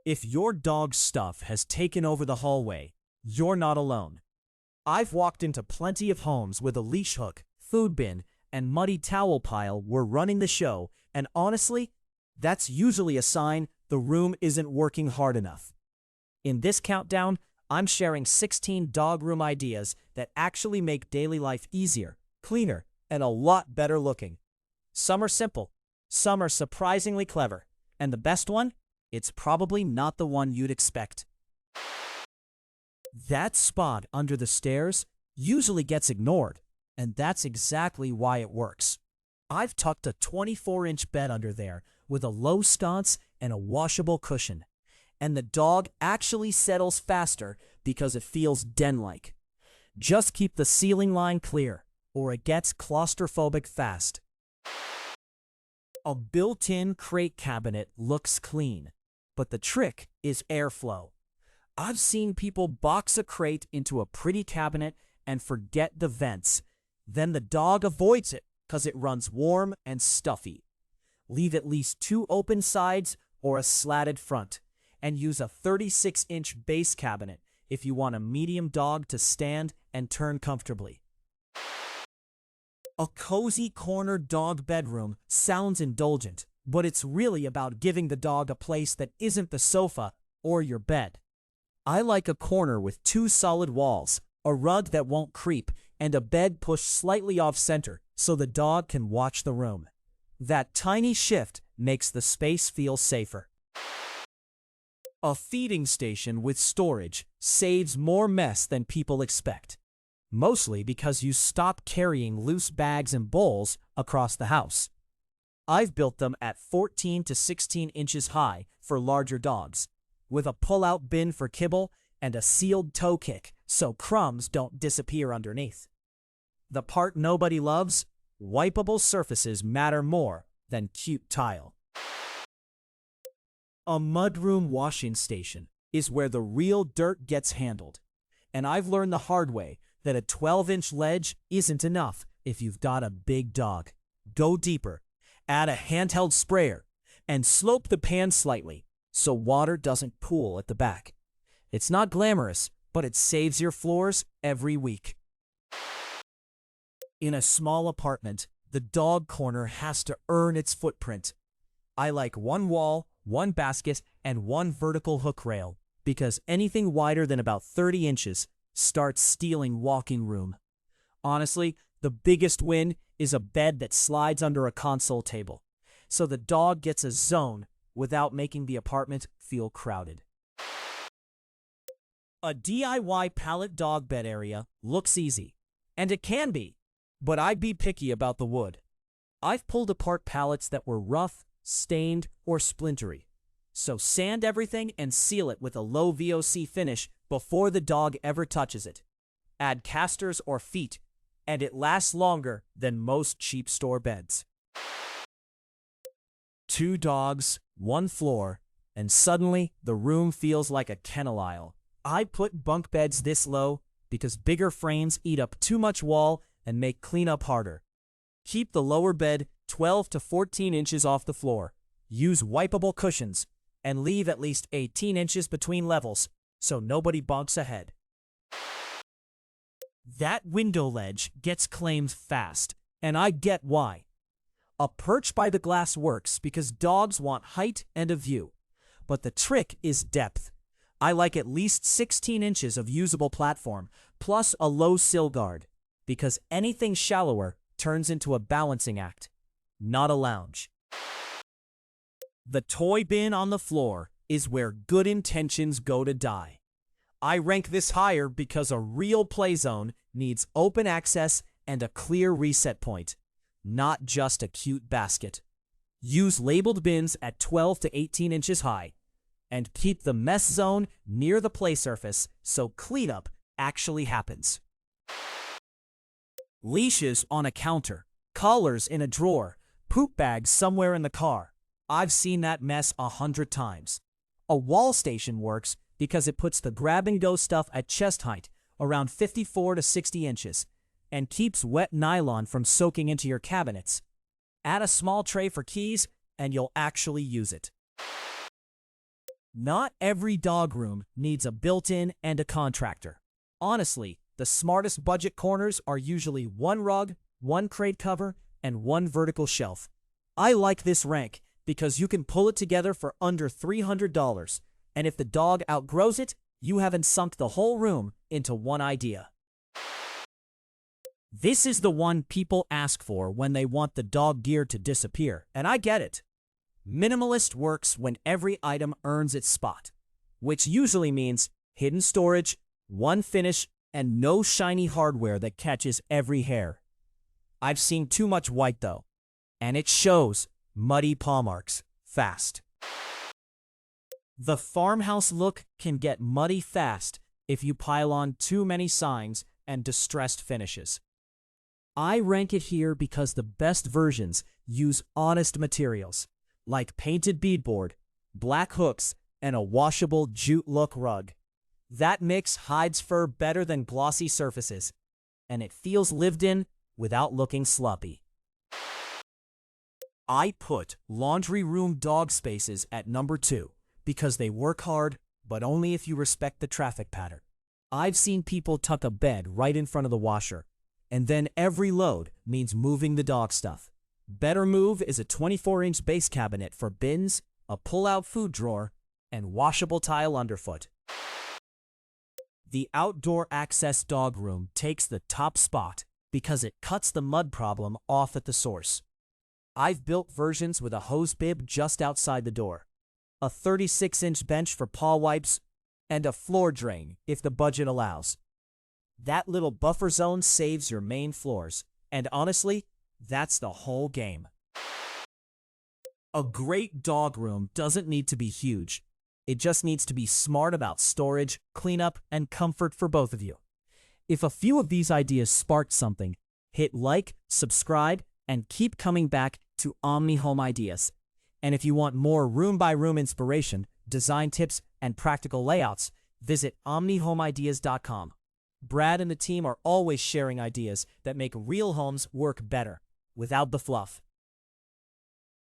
If your dog's stuff has taken over the hallway, you're not alone. I've walked into plenty of homes with a leash hook, food bin, and muddy towel pile were running the show, and honestly, that's usually a sign the room isn't working hard enough. In this countdown, I'm sharing 16 dog room ideas that actually make daily life easier, cleaner, and a lot better looking. Some are simple, some are surprisingly clever, and the best one? It's probably not the one you'd expect. That spot under the stairs usually gets ignored, and that's exactly why it works. I've tucked a 24-inch bed under there with a low sconce and a washable cushion, and the dog actually settles faster because it feels den-like. Just keep the ceiling line clear, or it gets claustrophobic fast. A built-in crate cabinet looks clean, but the trick is airflow. I've seen people box a crate into a pretty cabinet and forget the vents. Then the dog avoids it because it runs warm and stuffy. Leave at least 2 open sides or a slatted front, and use a 36-inch base cabinet if you want a medium dog to stand and turn comfortably. A cozy corner dog bedroom sounds indulgent, but it's really about giving the dog a place that isn't the sofa or your bed. I like a corner with 2 solid walls, a rug that won't creep, and a bed pushed slightly off-center so the dog can watch the room. That tiny shift makes the space feel safer. A feeding station with storage saves more mess than people expect, mostly because you stop carrying loose bags and bowls across the house. I've built them at 14 to 16 inches high for larger dogs, with a pull-out bin for kibble and a sealed toe kick so crumbs don't disappear underneath. The part nobody loves? Wipeable surfaces matter more than cute tile. A mudroom washing station is where the real dirt gets handled, and I've learned the hard way that a 12-inch ledge isn't enough if you've got a big dog. Go deeper, add a handheld sprayer, and slope the pan slightly so water doesn't pool at the back. It's not glamorous, but it saves your floors every week. In a small apartment, the dog corner has to earn its footprint. I like 1 wall, 1 basket, and 1 vertical hook rail, because anything wider than about 30 inches starts stealing walking room. Honestly, the biggest win is a bed that slides under a console table, so the dog gets a zone without making the apartment feel crowded. A DIY pallet dog bed area looks easy, and it can be, but I'd be picky about the wood. I've pulled apart pallets that were rough, stained, or splintery, so sand everything and seal it with a low VOC finish before the dog ever touches it. Add casters or feet, and it lasts longer than most cheap store beds. 2 dogs, 1 floor, and suddenly the room feels like a kennel aisle. I put bunk beds this low because bigger frames eat up too much wall and make cleanup harder. Keep the lower bed 12 to 14 inches off the floor. Use wipeable cushions, and leave at least 18 inches between levels so nobody bonks ahead. That window ledge gets claimed fast, and I get why. A perch by the glass works because dogs want height and a view, but the trick is depth. I like at least 16 inches of usable platform, plus a low sill guard, because anything shallower turns into a balancing act, not a lounge. The toy bin on the floor is where good intentions go to die. I rank this higher because a real play zone needs open access and a clear reset point, not just a cute basket. Use labeled bins at 12 to 18 inches high, and keep the mess zone near the play surface so cleanup actually happens. Leashes on a counter, collars in a drawer, poop bags somewhere in the car. I've seen that mess 100 times. A wall station works because it puts the grab-and-go stuff at chest height, around 54 to 60 inches, and keeps wet nylon from soaking into your cabinets. Add a small tray for keys, and you'll actually use it. Not every dog room needs a built-in and a contractor. Honestly, the smartest budget corners are usually one rug, one crate cover, and one vertical shelf. I like this rank because you can pull it together for under $300, and if the dog outgrows it, you haven't sunk the whole room into one idea. This is the one people ask for when they want the dog gear to disappear, and I get it. Minimalist works when every item earns its spot, which usually means hidden storage, one finish, and no shiny hardware that catches every hair. I've seen too much white though, and it shows muddy paw marks fast. The farmhouse look can get muddy fast if you pile on too many signs and distressed finishes. I rank it here because the best versions use honest materials, like painted beadboard, black hooks, and a washable jute look rug. That mix hides fur better than glossy surfaces, and it feels lived in without looking sloppy. I put laundry room dog spaces at number 2 because they work hard, but only if you respect the traffic pattern. I've seen people tuck a bed right in front of the washer, and then every load means moving the dog stuff. Better move is a 24-inch base cabinet for bins, a pull-out food drawer, and washable tile underfoot. The outdoor access dog room takes the top spot because it cuts the mud problem off at the source. I've built versions with a hose bib just outside the door, a 36-inch bench for paw wipes, and a floor drain if the budget allows. That little buffer zone saves your main floors, and honestly, that's the whole game. A great dog room doesn't need to be huge. It just needs to be smart about storage, cleanup, and comfort for both of you. If a few of these ideas sparked something, hit like, subscribe, and keep coming back to Omni Home Ideas. And if you want more room-by-room inspiration, design tips, and practical layouts, visit omnihomeideas.com. Brad and the team are always sharing ideas that make real homes work better, without the fluff.